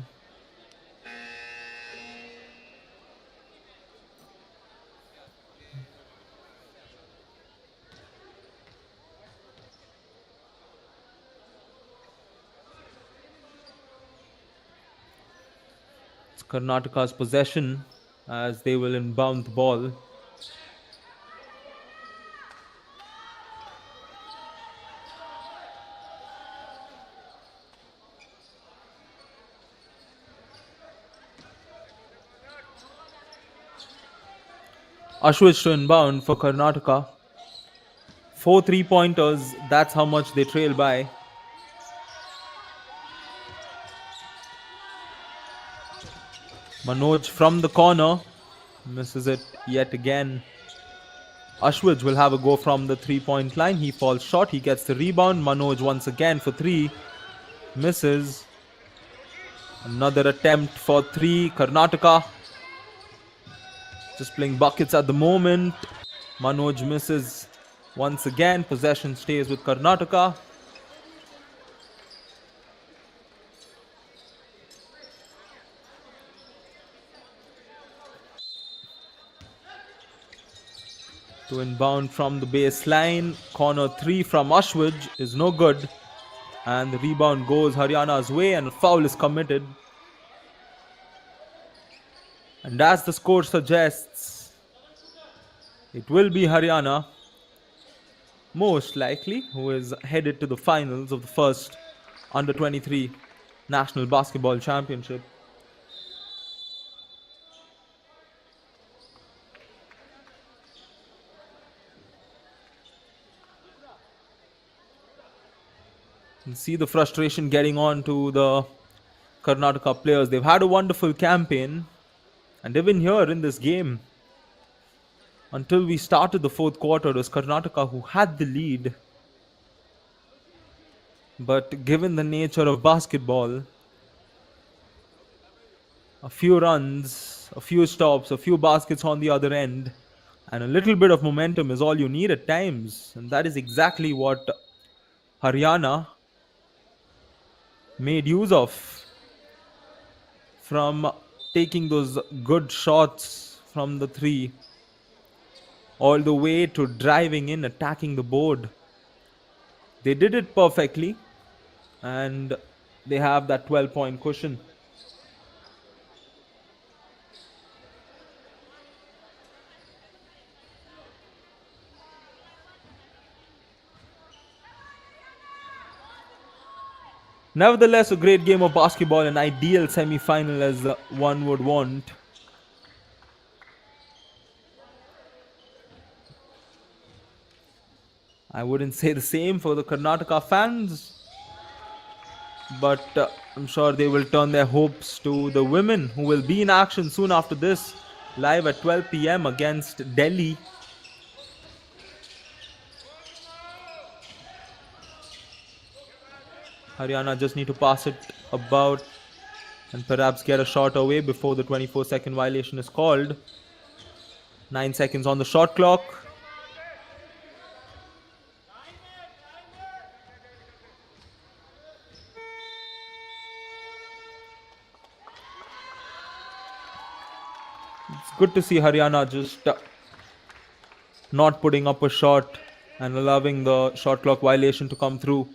It's Karnataka's possession as they will inbound the ball. Ashwich to inbound for Karnataka. 4 3-pointers, that's how much they trail by. Manoj from the corner misses it yet again. Ashwich will have a go from the 3-point line. He falls short. He gets the rebound. Manoj once again for 3. Misses. Another attempt for 3. Karnataka just playing buckets at the moment. Manoj misses once again. Possession stays with Karnataka. To inbound from the baseline. Corner 3 from Ashwaj is no good. And the rebound goes Haryana's way and a foul is committed. And as the score suggests, it will be Haryana, most likely, who is headed to the finals of the first Under 23 National Basketball Championship. You can see the frustration getting on to the Karnataka players. They've had a wonderful campaign, and even here in this game, until we started the fourth quarter, it was Karnataka who had the lead. But given the nature of basketball, a few runs, a few stops, a few baskets on the other end, and a little bit of momentum is all you need at times. And that is exactly what Haryana made use of, from taking those good shots from the three all the way to driving in, attacking the board. They did it perfectly, and they have that 12-point cushion. Nevertheless, a great game of basketball, an ideal semi-final as one would want. I wouldn't say the same for the Karnataka fans, but I'm sure they will turn their hopes to the women who will be in action soon after this, live at 12 p.m. against Delhi. Haryana just need to pass it about and perhaps get a shot away before the 24-second violation is called. 9 seconds on the shot clock. It's good to see Haryana just not putting up a shot and allowing the shot clock violation to come through.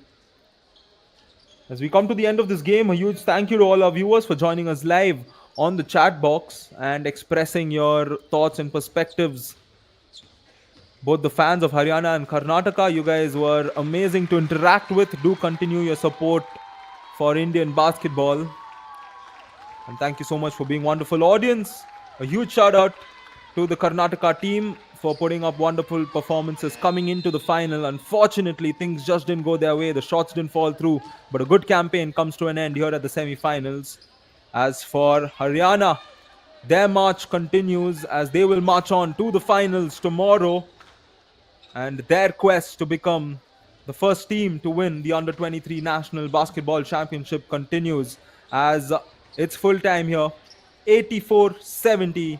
As we come to the end of this game, a huge thank you to all our viewers for joining us live on the chat box and expressing your thoughts and perspectives. Both the fans of Haryana and Karnataka, you guys were amazing to interact with. Do continue your support for Indian basketball. And thank you so much for being wonderful audience. A huge shout out to the Karnataka team for putting up wonderful performances coming into the final. Unfortunately, things just didn't go their way. The shots didn't fall through. But a good campaign comes to an end here at the semi-finals. As for Haryana, their march continues as they will march on to the finals tomorrow. And their quest to become the first team to win the Under-23 National Basketball Championship continues as it's full time here. 84-70.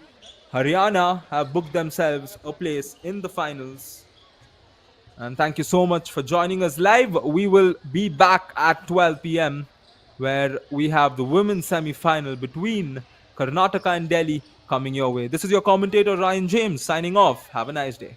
Haryana have booked themselves a place in the finals. And thank you so much for joining us live. We will be back at 12 p.m. where we have the women's semi-final between Karnataka and Delhi coming your way. This is your commentator Ryan James signing off. Have a nice day.